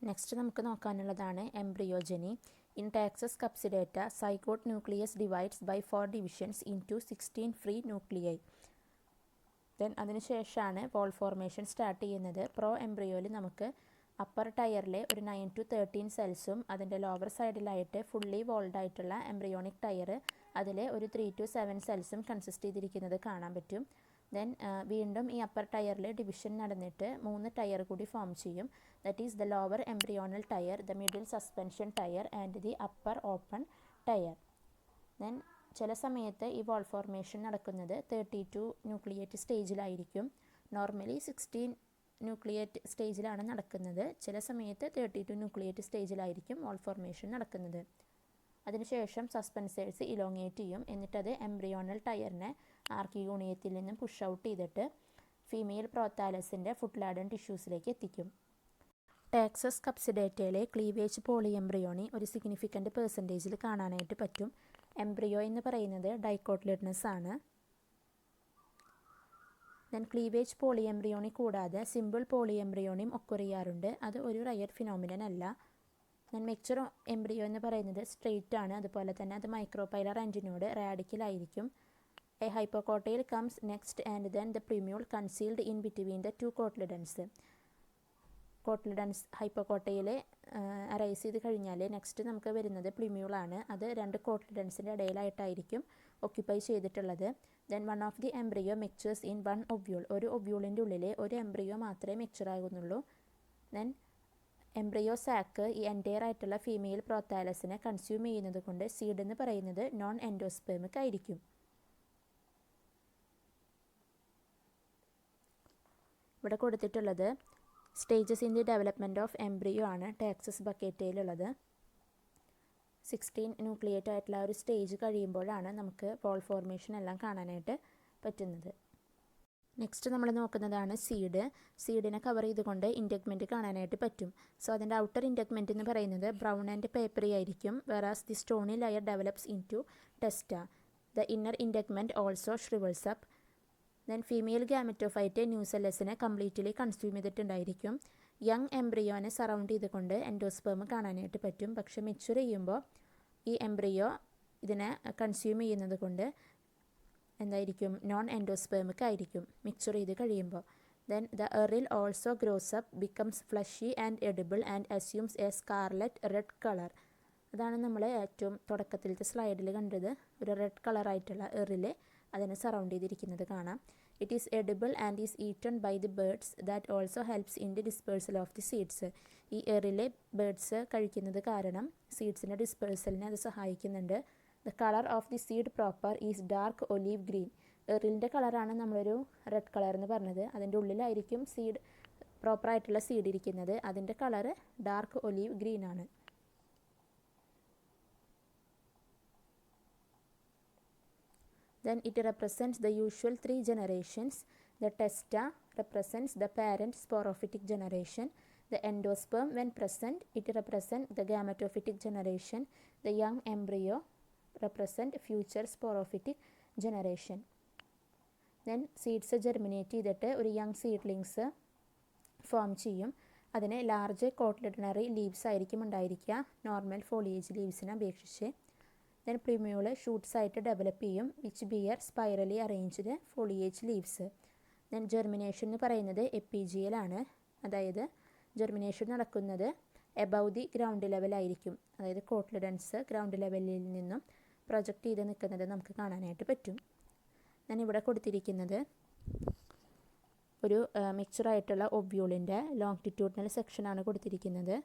Next നമുക്ക് നോക്കാനുള്ളതാണ് embryogeny. In Taxus cuspidata zygote nucleus divides by 4 divisions into 16 free nuclei. Then അതിനുശേഷമാണ് wall formation start ചെയ്യുന്നത്. Pro എംബ്രിയോയിൽ നമുക്ക് അപ്പർ ടയറിലെ ഒരു 9 to 13 സെൽസും അതിൻ്റെ ലോവർ സൈഡിലായിട്ട് ഫുള്ളി വോൾഡ് ആയിട്ടുള്ള എംബ്രിയോണിക് ടയർ അതിൽ ഒരു 3 to 7 സെൽസും കൺസിസ്റ്റ് ചെയ്തിരിക്കുന്നത് കാണാൻ പറ്റും. ദെൻ വീണ്ടും ഈ അപ്പർ ടയറിൽ ഡിവിഷൻ നടന്നിട്ട് 3 ടയർ കൂടി ഫോം ചെയ്യും. That is the lower embryonal tier, the middle suspension tier and the upper open tier. Then ചില സമയത്ത് ഈ വോൾ ഫോർമേഷൻ നടക്കുന്നത് 32 ന്യൂക്ലിയേറ്റ് സ്റ്റേജിലായിരിക്കും. നോർമലി 16 ന്യൂക്ലിയേറ്റ് സ്റ്റേജിലാണ് നടക്കുന്നത്. ചില സമയത്ത് 32 ന്യൂക്ലിയേറ്റ് സ്റ്റേജിലായിരിക്കും വോൾ ഫോർമേഷൻ നടക്കുന്നത്. അതിനുശേഷം സസ്പെൻസേഴ്സ് ഇലോങ്ങേറ്റ് ചെയ്യും. എന്നിട്ടത് എംബ്രിയോണൽ ടയറിനെ ആർക്കിഗോണിയത്തിൽ നിന്നും പുഷ് ഔട്ട് ചെയ്തിട്ട് ഫീമെയിൽ പ്രോത്താലസിൻ്റെ ഫുട്ലാഡൻ ടിഷ്യൂസിലേക്ക് എത്തിക്കും. ടാക്സസ് കപ്സിഡേറ്റയിലെ ക്ലീവേജ് പോളി എംബ്രിയോണി ഒരു സിഗ്നിഫിക്കൻ്റ് പെർസെൻറ്റേജിൽ കാണാനായിട്ട് പറ്റും. എംബ്രിയോ എന്ന് പറയുന്നത് ഡൈക്കോട്ടിലിഡ്നസ് ആണ്. ദെൻ ക്ലീവേജ് പോളി എംബ്രിയോണി കൂടാതെ സിമ്പിൾ പോളി എംബ്രിയോണിയും ഒക്കർ ചെയ്യാറുണ്ട്. അത് ഒരു റയർ ഫിനോമിനൻ അല്ല. ദെൻ മെച്യൂർ എംബ്രിയോ എന്ന് പറയുന്നത് സ്ട്രെയിറ്റ് ആണ്. അതുപോലെ തന്നെ അത് മൈക്രോപൈലർ ആൻറ്റിനോട് റാഡിക്കലായിരിക്കും. A hypocotyl comes next and then the plumule concealed in between the 2 cotyledons. Cotyledons ഹൈപ്പോകോട്ടയിൽ arise ചെയ്ത് കഴിഞ്ഞാൽ നെക്സ്റ്റ് നമുക്ക് വരുന്നത് പ്ലിമ്യൂളാണ്. അത് 2 കോട്ട്ലിഡൻസിൻ്റെ ഇടയിലായിട്ടായിരിക്കും ഒക്യുപ്പൈ ചെയ്തിട്ടുള്ളത്. Then one of the embryo matures in 1 ovule. ഒരു ഒവ്യൂളിൻ്റെ ഉള്ളിൽ ഒരു എംബ്രിയോ മാത്രമേ മെച്യൂർ ആകുന്നുള്ളൂ. ദെൻ എംബ്രിയോ സാക്ക് ഈ എൻറ്റയർ ആയിട്ടുള്ള ഫീമെയിൽ പ്രോത്താലസിനെ കൺസ്യൂം ചെയ്യുന്നത് കൊണ്ട് സീഡ് എന്ന് പറയുന്നത് നോൺ എൻഡോസ്പെർമിക് ആയിരിക്കും. ഇവിടെ കൊടുത്തിട്ടുള്ളത് stages in the development of embryo ആണ് ടാക്സസ് ബക്കേറ്റയിലുള്ളത്. 16 ന്യൂക്ലിയേറ്റ് ആയിട്ടുള്ള ഒരു സ്റ്റേജ് കഴിയുമ്പോഴാണ് നമുക്ക് വോൾ ഫോർമേഷൻ എല്ലാം കാണാനായിട്ട് പറ്റുന്നത്. നെക്സ്റ്റ് നമ്മൾ നോക്കുന്നതാണ് സീഡ്. സീഡിനെ കവർ ചെയ്തുകൊണ്ട് ഇൻഡഗ്മെൻറ്റ് കാണാനായിട്ട് പറ്റും. സോ അതിൻ്റെ ഔട്ടർ ഇൻഡഗ്മെൻറ്റ് എന്ന് പറയുന്നത് ബ്രൗൺ ആൻഡ് പേപ്പറി ആയിരിക്കും. Whereas the stony layer develops into testa. The inner integument also shrivels up. Then female gametophyte ന്യൂസെല്ലസിനെ കംപ്ലീറ്റ്ലി കൺസ്യൂം ചെയ്തിട്ടുണ്ടായിരിക്കും. യങ് എംബ്രിയോനെ സറൗണ്ട് ചെയ്തുകൊണ്ട് എൻഡോസ്പേം കാണാനായിട്ട് പറ്റും. പക്ഷെ മെച്യൂർ ചെയ്യുമ്പോൾ ഈ എംബ്രിയോ ഇതിനെ കൺസ്യൂം ചെയ്യുന്നത് കൊണ്ട് എന്തായിരിക്കും, നോൺ എൻഡോസ്പേമിക് ആയിരിക്കും മെച്യൂർ ചെയ്ത് കഴിയുമ്പോൾ. Then the aril also grows up, becomes fleshy and edible and assumes a scarlet red colour. അതാണ് നമ്മൾ ഏറ്റവും തുടക്കത്തിലത്തെ സ്ലൈഡിൽ കണ്ടത്. ഒരു റെഡ് കളറായിട്ടുള്ള എറിൽ അതിനെ സറൗണ്ട് ചെയ്തിരിക്കുന്നത് കാണാം. It is edible and is eaten by the birds that also helps in the dispersal of the seeds. ഈ എറിലെ ബേർഡ്സ് കഴിക്കുന്നത് കാരണം സീഡ്സിൻ്റെ ഡിസ്പേഴ്സലിനെ അത് സഹായിക്കുന്നുണ്ട്. The colour of the seed proper is dark olive green. എറിലിൻ്റെ കളറാണ് നമ്മളൊരു റെഡ് കളർ എന്ന് പറഞ്ഞത്. അതിൻ്റെ ഉള്ളിലായിരിക്കും സീഡ് പ്രോപ്പറായിട്ടുള്ള സീഡ് ഇരിക്കുന്നത്. അതിൻ്റെ കളറ് ഡാർക്ക് ഒലീവ് ഗ്രീൻ ആണ്. Then it represents the usual 3 generations. The testa represents the parent sporophytic generation. The endosperm, when present, it represents the gametophytic generation. The young embryo represent future sporophytic generation. Then seeds germinate ചെയ്തിട്ട് ഒരു young seedlings form ചെയ്യും. അതിന് large കോട്ട്ലിഡനറി leaves ആയിരിക്കും ഉണ്ടായിരിക്കുക normal foliage ലീവ്സിനെ അപേക്ഷിച്ച്. Then plumule shoots ആയിട്ട് develop ചെയ്യും, which bear spirally arranged foliage leaves. Then germination എന്ന് പറയുന്നത് എപ്പിജിയലാണ്. അതായത് ജെർമിനേഷൻ നടക്കുന്നത് എബവ് ദി ഗ്രൗണ്ട് ലെവലായിരിക്കും. അതായത് കോട്ട്ലിഡൻസ് ഗ്രൗണ്ട് ലെവലിൽ നിന്നും പ്രൊജക്റ്റ് ചെയ്ത് നിൽക്കുന്നത് നമുക്ക് കാണാനായിട്ട് പറ്റും. ഞാൻ ഇവിടെ കൊടുത്തിരിക്കുന്നത് ഒരു മിക്സ്ചറായിട്ടുള്ള ഒബ്യൂളിൻ്റെ ലോങ്റ്റിറ്റ്യൂഡിനൽ സെക്ഷനാണ് കൊടുത്തിരിക്കുന്നത്.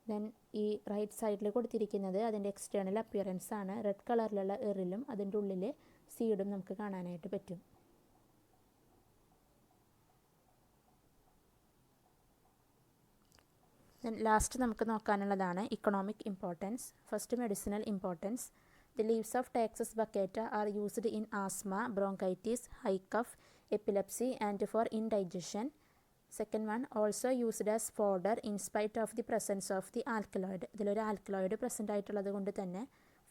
ദെൻ ഈ റൈറ്റ് സൈഡിൽ കൊടുത്തിരിക്കുന്നത് അതിൻ്റെ എക്സ്റ്റേണൽ അപ്പിയറൻസ് ആണ്. റെഡ് കളറിലുള്ള എറിലും അതിൻ്റെ ഉള്ളിൽ സീഡും നമുക്ക് കാണാനായിട്ട് പറ്റും. ദെൻ ലാസ്റ്റ് നമുക്ക് നോക്കാനുള്ളതാണ് economic importance. First medicinal importance. The leaves of Taxus baccata are used in asthma, bronchitis, high cough, epilepsy and for indigestion. Second one, also used as fodder in spite of the presence of the alkaloid. ഇതിലൊരു alkaloid present ആയിട്ടുള്ളത് കൊണ്ട് തന്നെ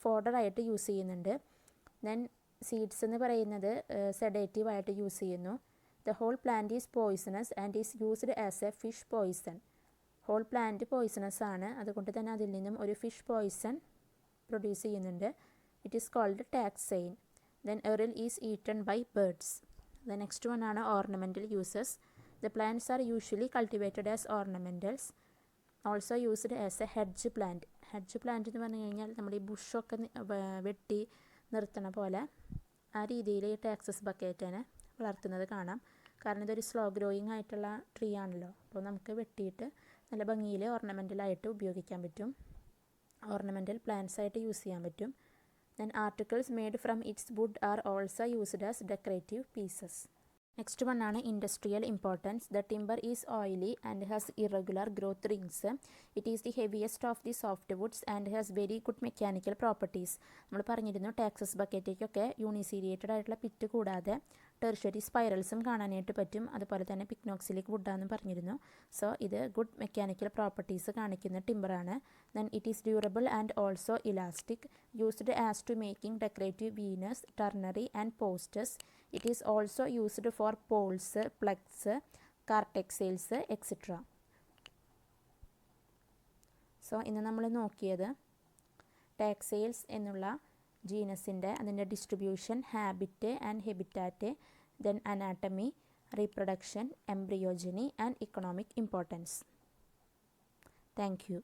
ഫോഡറായിട്ട് use ചെയ്യുന്നുണ്ട്. Then seeds എന്ന് പറയുന്നത് sedative ആയിട്ട് use ചെയ്യുന്നു. The whole plant is poisonous and is used as a fish poison. Whole plant poisonous ആണ്, അതുകൊണ്ട് തന്നെ അതിൽ നിന്നും ഒരു ഫിഷ് പോയിസൺ പ്രൊഡ്യൂസ് ചെയ്യുന്നുണ്ട്. It is called taxine. Then aril is eaten by birds. The next one ആണ് ornamental uses. The plants are usually cultivated as ornamentals, also used as a hedge plant. Hedge plant എന്ന് പറഞ്ഞു കഴിഞ്ഞാൽ നമ്മൾ ഈ ബുഷൊക്കെ വെട്ടി നിർത്തണ പോലെ ആ രീതിയിൽ ഈ ടാക്സസ് ബക്കേറ്റിനെ വളർത്തുന്നത് കാണാം. കാരണം ഇതൊരു സ്ലോ ഗ്രോയിങ് ആയിട്ടുള്ള ട്രീ ആണല്ലോ, അപ്പോൾ നമുക്ക് വെട്ടിയിട്ട് നല്ല ഭംഗിയിൽ ഓർണമെൻ്റലായിട്ട് ഉപയോഗിക്കാൻ പറ്റും, ഓർണമെൻ്റൽ പ്ലാന്റ്സ് ആയിട്ട് യൂസ് ചെയ്യാൻ പറ്റും. Then articles made from its wood are also used as decorative pieces. Next one ആണ് industrial importance. The timber is oily and has irregular growth rings. It is the heaviest of the softwoods and has very good mechanical properties. നമ്മൾ പറഞ്ഞിരുന്നു taxes ബക്കറ്റിലേക്കൊക്കെ യൂണിസീരിയേറ്റഡ് ആയിട്ടുള്ള pit കൂടാതെ tertiary സ്പൈറൽസും കാണാനായിട്ട് പറ്റും. അതുപോലെ തന്നെ പിക്നോക്സിലിക് വുഡാണെന്ന് പറഞ്ഞിരുന്നു. സോ ഇത് ഗുഡ് മെക്കാനിക്കൽ പ്രോപ്പർട്ടീസ് കാണിക്കുന്ന ടിമ്പറാണ്. Then it is durable and also elastic, used as to making decorative veneers, turnery and posters. It is also used for poles, plugs, car textiles, etc. So ഇന്ന് നമ്മൾ നോക്കിയത് Taxales എന്നുള്ള ജീനസിൻ്റെ അതിൻ്റെ distribution, habit and habitat, then anatomy, reproduction, embryogeny and economic importance. Thank U.